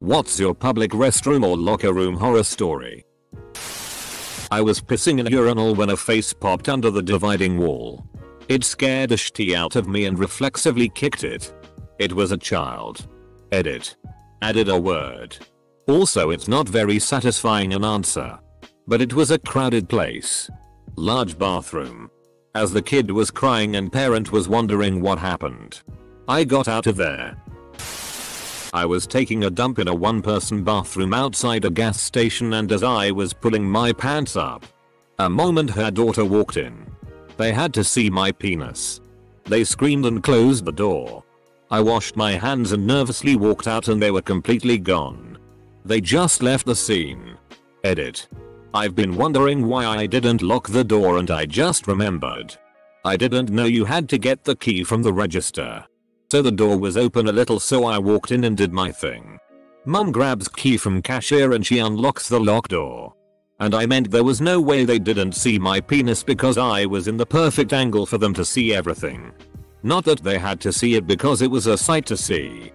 What's your public restroom or locker room horror story? I was pissing in a urinal when a face popped under the dividing wall. It scared the shit out of me and reflexively kicked it. It was a child. Edit. Added a word. Also, it's not very satisfying an answer. But it was a crowded place. Large bathroom. As the kid was crying and parent was wondering what happened. I got out of there. I was taking a dump in a one-person bathroom outside a gas station, and as I was pulling my pants up, a mom and her daughter walked in. They had to see my penis. They screamed and closed the door. I washed my hands and nervously walked out, and they were completely gone. They just left the scene. Edit. I've been wondering why I didn't lock the door, and I just remembered. I didn't know you had to get the key from the register. So the door was open a little, so I walked in and did my thing. Mum grabs key from cashier and she unlocks the locked door. And I meant there was no way they didn't see my penis because I was in the perfect angle for them to see everything. Not that they had to see it because it was a sight to see.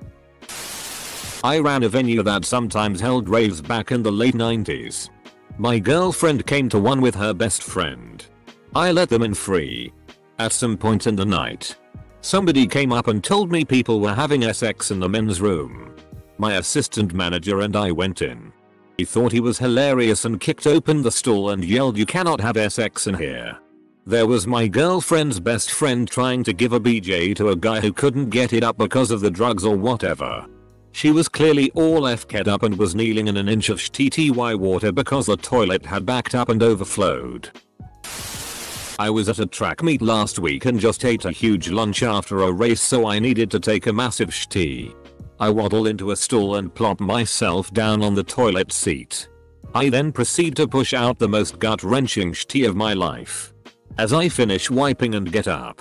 I ran a venue that sometimes held raves back in the late 90s. My girlfriend came to one with her best friend. I let them in free. At some point in the night, somebody came up and told me people were having sex in the men's room. My assistant manager and I went in. He thought he was hilarious and kicked open the stall and yelled, "You cannot have sex in here." There was my girlfriend's best friend trying to give a BJ to a guy who couldn't get it up because of the drugs or whatever. She was clearly all FK'd up and was kneeling in an inch of TTY water because the toilet had backed up and overflowed. I was at a track meet last week and just ate a huge lunch after a race, so I needed to take a massive shitty. I waddle into a stall and plop myself down on the toilet seat. I then proceed to push out the most gut-wrenching shitty of my life. As I finish wiping and get up,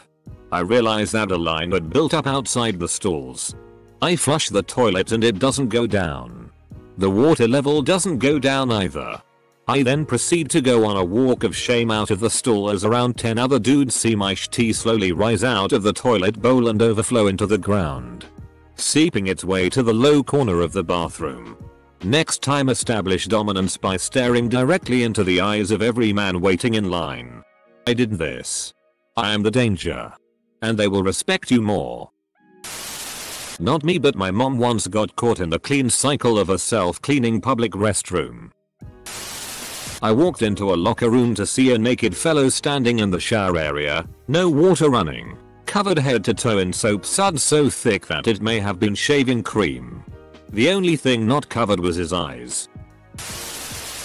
I realize that a line had built up outside the stalls. I flush the toilet and it doesn't go down. The water level doesn't go down either. I then proceed to go on a walk of shame out of the stall as around 10 other dudes see my shitty slowly rise out of the toilet bowl and overflow into the ground, seeping its way to the low corner of the bathroom. Next time, establish dominance by staring directly into the eyes of every man waiting in line. I did this. I am the danger. And they will respect you more. Not me, but my mom once got caught in the clean cycle of a self-cleaning public restroom. I walked into a locker room to see a naked fellow standing in the shower area, no water running, covered head to toe in soap suds so thick that it may have been shaving cream. The only thing not covered was his eyes.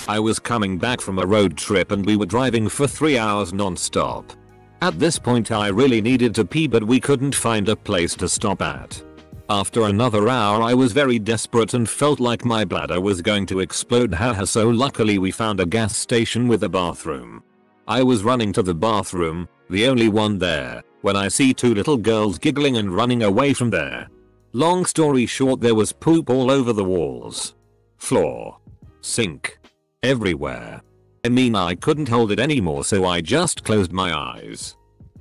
I was coming back from a road trip and we were driving for 3 hours non-stop. At this point I really needed to pee, but we couldn't find a place to stop at. After another hour I was very desperate and felt like my bladder was going to explode, haha, so luckily we found a gas station with a bathroom. I was running to the bathroom, the only one there, when I see two little girls giggling and running away from there. Long story short, there was poop all over the walls, floor, sink, everywhere. I mean, I couldn't hold it anymore, so I just closed my eyes,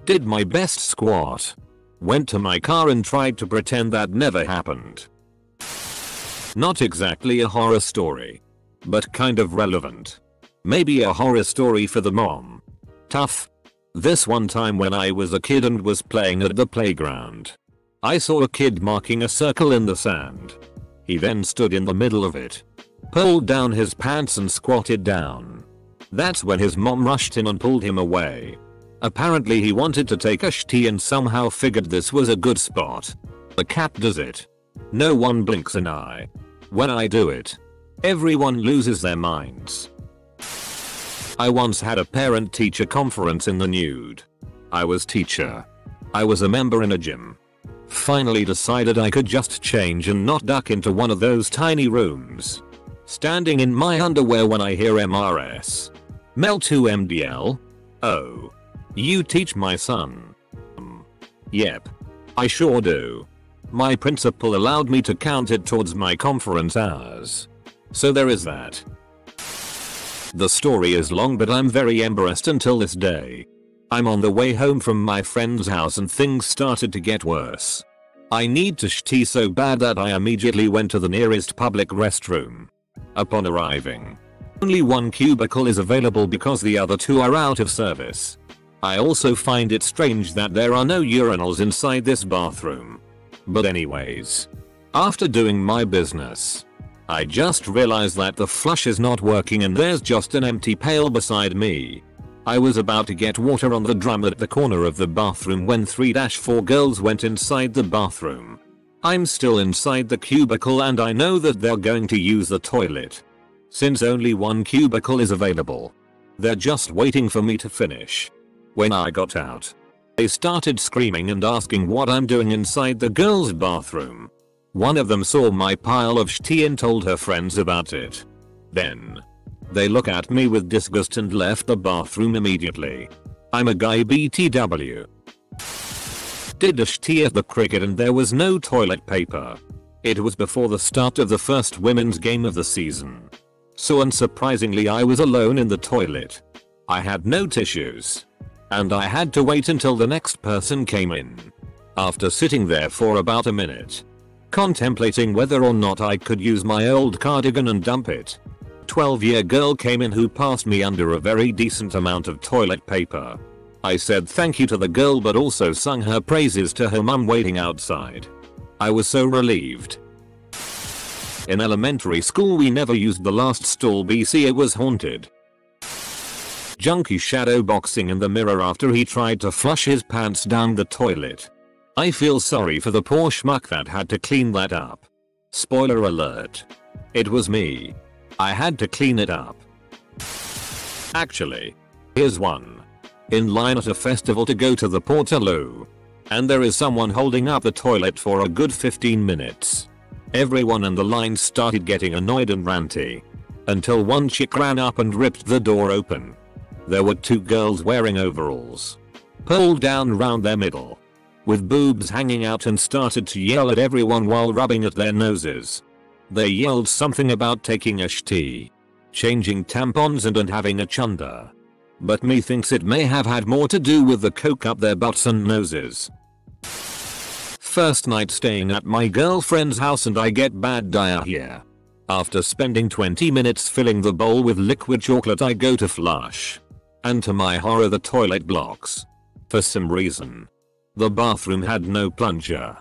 did my best squat, went to my car and tried to pretend that never happened. Not exactly a horror story, but kind of relevant. Maybe a horror story for the mom. Tough. This one time when I was a kid and was playing at the playground, I saw a kid marking a circle in the sand. He then stood in the middle of it, pulled down his pants and squatted down. That's when his mom rushed in and pulled him away. Apparently he wanted to take a shitty and somehow figured this was a good spot. The cat does it. No one blinks an eye. When I do it, everyone loses their minds. I once had a parent-teacher conference in the nude. I was teacher. I was a member in a gym. Finally decided I could just change and not duck into one of those tiny rooms. Standing in my underwear when I hear MRS. Mel 2 MDL? Oh. You teach my son? Yep. I sure do. My principal allowed me to count it towards my conference hours. So there is that. The story is long, but I'm very embarrassed until this day. I'm on the way home from my friend's house and things started to get worse. I need to shitty so bad that I immediately went to the nearest public restroom. Upon arriving, only one cubicle is available because the other two are out of service. I also find it strange that there are no urinals inside this bathroom. But anyways, after doing my business, I just realized that the flush is not working and there's just an empty pail beside me. I was about to get water on the drum at the corner of the bathroom when 3-4 girls went inside the bathroom. I'm still inside the cubicle and I know that they're going to use the toilet. Since only one cubicle is available, they're just waiting for me to finish. When I got out, they started screaming and asking what I'm doing inside the girls' bathroom. One of them saw my pile of shit and told her friends about it. Then, they look at me with disgust and left the bathroom immediately. I'm a guy BTW. Did a shit at the cricket and there was no toilet paper. It was before the start of the first women's game of the season. So unsurprisingly I was alone in the toilet. I had no tissues. And I had to wait until the next person came in. After sitting there for about a minute, contemplating whether or not I could use my old cardigan and dump it, 12-year girl came in who passed me under a very decent amount of toilet paper. I said thank you to the girl but also sung her praises to her mum waiting outside. I was so relieved. In elementary school we never used the last stall BC, it was haunted. Junkie shadow boxing in the mirror after he tried to flush his pants down the toilet. I feel sorry for the poor schmuck that had to clean that up. Spoiler alert. It was me. I had to clean it up. Actually, here's one. In line at a festival to go to the Portaloo. And there is someone holding up the toilet for a good 15 minutes. Everyone in the line started getting annoyed and ranty. Until one chick ran up and ripped the door open. There were two girls wearing overalls, pulled down round their middle, with boobs hanging out and started to yell at everyone while rubbing at their noses. They yelled something about taking a shitty, changing tampons and having a chunder. But me thinks it may have had more to do with the coke up their butts and noses. First night staying at my girlfriend's house and I get bad diarrhea. After spending 20 minutes filling the bowl with liquid chocolate I go to flush. And to my horror the toilet blocks. For some reason. The bathroom had no plunger,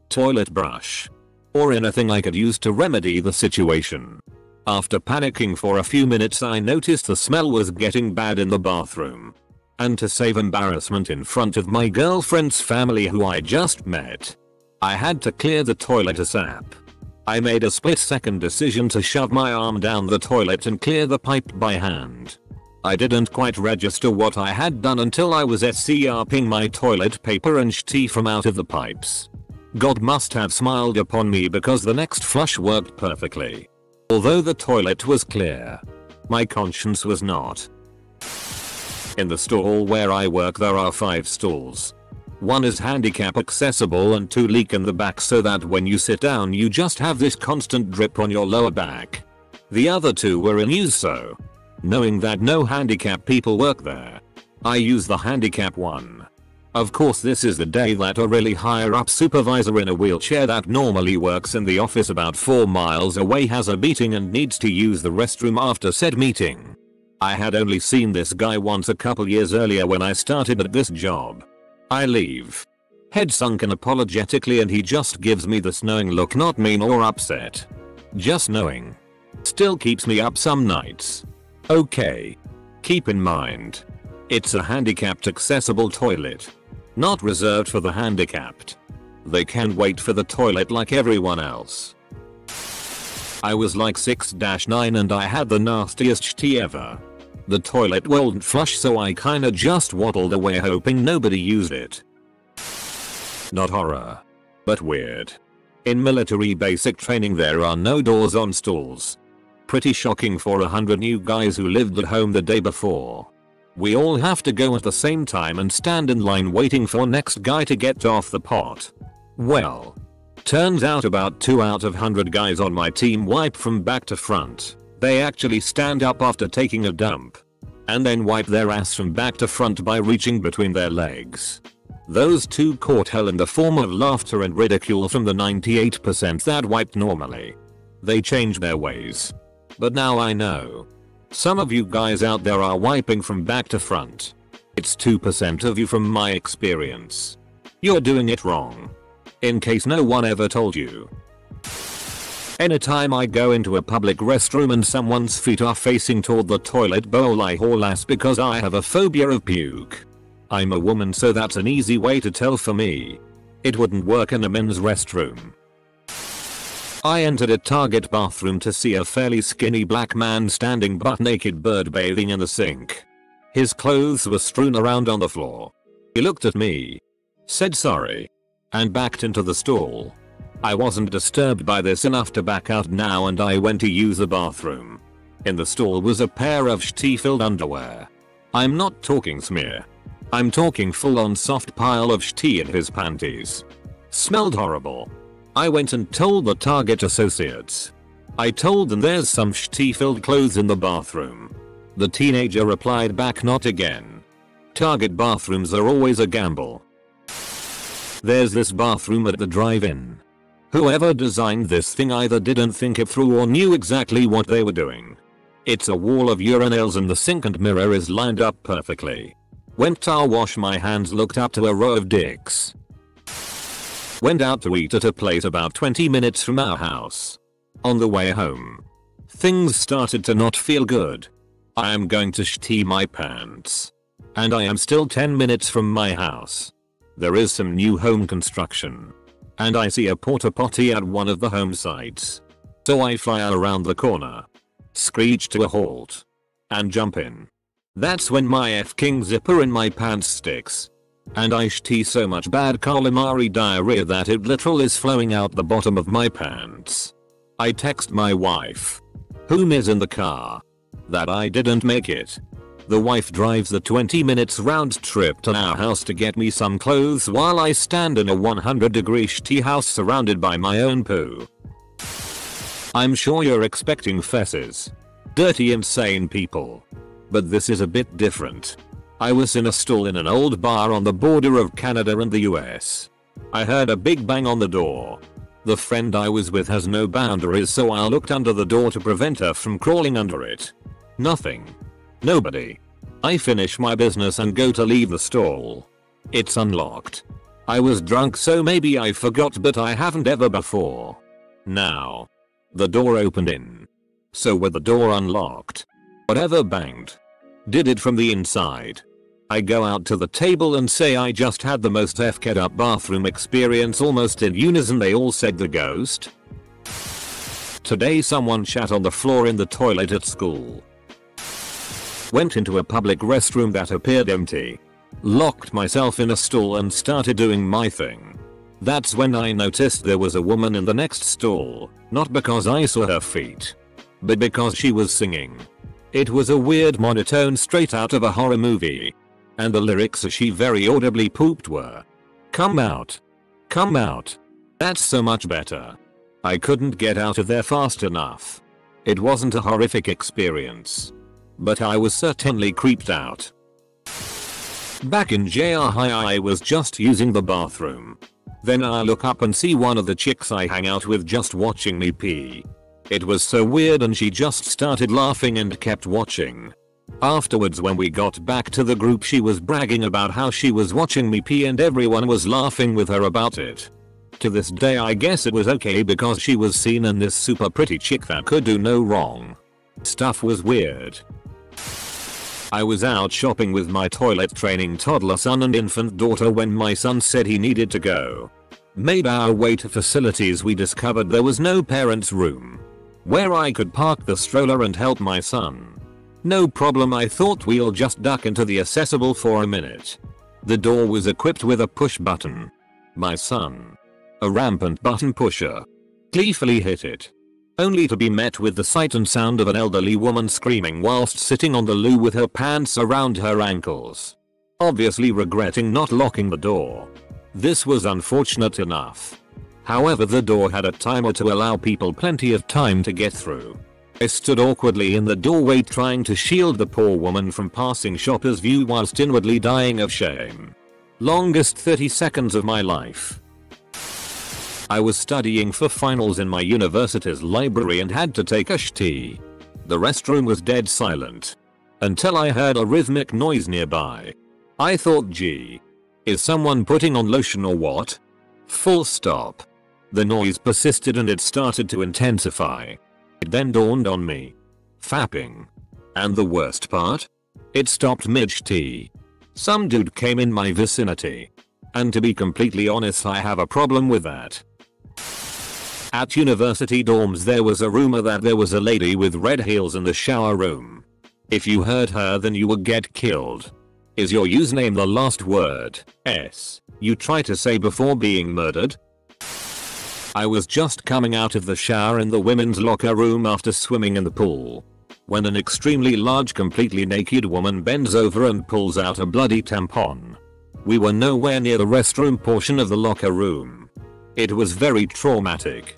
toilet brush, or anything I could use to remedy the situation. After panicking for a few minutes I noticed the smell was getting bad in the bathroom. And to save embarrassment in front of my girlfriend's family who I just met, I had to clear the toilet ASAP. I made a split-second decision to shove my arm down the toilet and clear the pipe by hand. I didn't quite register what I had done until I was SCRPing my toilet paper and shit from out of the pipes. God must have smiled upon me because the next flush worked perfectly. Although the toilet was clear, my conscience was not. In the stall where I work there are 5 stalls. One is handicap accessible and 2 leak in the back so that when you sit down you just have this constant drip on your lower back. The other 2 were in use, so knowing that no handicap people work there, I use the handicap one. Of course this is the day that a really higher up supervisor in a wheelchair that normally works in the office about 4 miles away has a meeting and needs to use the restroom after said meeting. I had only seen this guy once a couple years earlier when I started at this job. I leave, head sunken apologetically, and he just gives me this knowing look, not mean or upset. Just knowing. Still keeps me up some nights. Okay. Keep in mind, it's a handicapped accessible toilet. Not reserved for the handicapped. They can wait for the toilet like everyone else. I was like 6-9 and I had the nastiest shitty ever. The toilet wouldn't flush so I kinda just waddled away hoping nobody used it. Not horror, but weird. In military basic training there are no doors on stalls. Pretty shocking for 100 new guys who lived at home the day before. We all have to go at the same time and stand in line waiting for next guy to get off the pot. Well, turns out about 2 out of 100 guys on my team wipe from back to front. They actually stand up after taking a dump. And then wipe their ass from back to front by reaching between their legs. Those two caught hell in the form of laughter and ridicule from the 98% that wiped normally. They changed their ways. But now I know. Some of you guys out there are wiping from back to front. It's 2% of you from my experience. You're doing it wrong. In case no one ever told you. Anytime I go into a public restroom and someone's feet are facing toward the toilet bowl, I haul ass because I have a phobia of puke. I'm a woman, so that's an easy way to tell for me. It wouldn't work in a men's restroom. I entered a Target bathroom to see a fairly skinny black man standing butt naked bird bathing in the sink. His clothes were strewn around on the floor. He looked at me, said sorry, and backed into the stall. I wasn't disturbed by this enough to back out now, and I went to use the bathroom. In the stall was a pair of shitty-filled underwear. I'm not talking smear. I'm talking full-on soft pile of shitty in his panties. Smelled horrible. I went and told the Target associates. I told them there's some shitty-filled clothes in the bathroom. The teenager replied back, not again. Target bathrooms are always a gamble. There's this bathroom at the drive-in. Whoever designed this thing either didn't think it through or knew exactly what they were doing. It's a wall of urinals and the sink and mirror is lined up perfectly. Went to wash my hands, looked up to a row of dicks. Went out to eat at a place about 20 minutes from our house. On the way home, things started to not feel good. I am going to shitty my pants. And I am still 10 minutes from my house. There is some new home construction. And I see a porta potty at one of the home sites. So I fly around the corner, screech to a halt, and jump in. That's when my f-king zipper in my pants sticks. And I shitty so much bad calamari diarrhea that it literally is flowing out the bottom of my pants. I text my wife, whom is in the car, that I didn't make it. The wife drives the 20 minutes round trip to our house to get me some clothes while I stand in a 100-degree shitty house surrounded by my own poo. I'm sure you're expecting fesses. Dirty, insane people. But this is a bit different. I was in a stall in an old bar on the border of Canada and the US. I heard a big bang on the door. The friend I was with has no boundaries, so I looked under the door to prevent her from crawling under it. Nothing. Nobody. I finish my business and go to leave the stall. It's unlocked. I was drunk, so maybe I forgot, but I haven't ever before. Now, the door opened in. So with the door unlocked, whatever banged did it from the inside. I go out to the table and say I just had the most f-ked up bathroom experience. Almost in unison they all said the ghost. Today someone shat on the floor in the toilet at school. Went into a public restroom that appeared empty. Locked myself in a stall and started doing my thing. That's when I noticed there was a woman in the next stall, not because I saw her feet, but because she was singing. It was a weird monotone straight out of a horror movie. And the lyrics as she very audibly pooped were, "Come out. Come out." That's so much better. I couldn't get out of there fast enough. It wasn't a horrific experience, but I was certainly creeped out. Back in JR High I was just using the bathroom. Then I look up and see one of the chicks I hang out with just watching me pee. It was so weird and she just started laughing and kept watching. Afterwards when we got back to the group she was bragging about how she was watching me pee and everyone was laughing with her about it. To this day I guess it was okay because she was seen and this super pretty chick that could do no wrong. Stuff was weird. I was out shopping with my toilet training toddler son and infant daughter when my son said he needed to go. Made our way to facilities, we discovered there was no parents' room where I could park the stroller and help my son. No problem, I thought, we'll just duck into the accessible for a minute. The door was equipped with a push button. My son, a rampant button pusher, gleefully hit it, only to be met with the sight and sound of an elderly woman screaming whilst sitting on the loo with her pants around her ankles, obviously regretting not locking the door. This was unfortunate enough. However, the door had a timer to allow people plenty of time to get through. I stood awkwardly in the doorway trying to shield the poor woman from passing shopper's view whilst inwardly dying of shame. Longest 30 seconds of my life. I was studying for finals in my university's library and had to take a sh-tea. The restroom was dead silent. Until I heard a rhythmic noise nearby. I thought, gee, is someone putting on lotion or what? Full stop. The noise persisted and it started to intensify. It then dawned on me. Fapping. And the worst part? It stopped mid-sh-tea. Some dude came in my vicinity. And to be completely honest, I have a problem with that. At university dorms there was a rumor that there was a lady with red heels in the shower room. If you heard her then you would get killed. Is your username the last word S you try to say before being murdered? I was just coming out of the shower in the women's locker room after swimming in the pool. When an extremely large completely naked woman bends over and pulls out a bloody tampon. We were nowhere near the restroom portion of the locker room. It was very traumatic.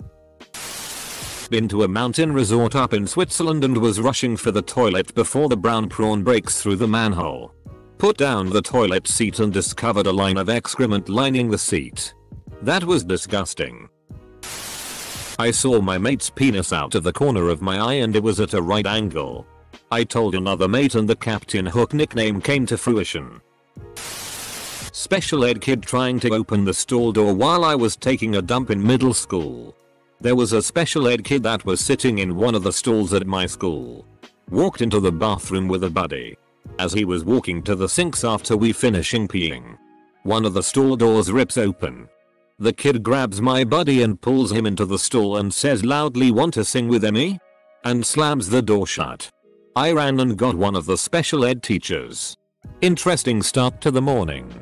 Been to a mountain resort up in Switzerland and was rushing for the toilet before the brown prawn breaks through the manhole. Put down the toilet seat and discovered a line of excrement lining the seat. That was disgusting. I saw my mate's penis out of the corner of my eye and it was at a right angle. I told another mate and the Captain Hook nickname came to fruition. Special ed kid trying to open the stall door while I was taking a dump in middle school. There was a special ed kid that was sitting in one of the stalls at my school. Walked into the bathroom with a buddy. As he was walking to the sinks after we finishing peeing, one of the stall doors rips open. The kid grabs my buddy and pulls him into the stall and says loudly, "Want to sing with me?" and slams the door shut. I ran and got one of the special ed teachers. Interesting start to the morning.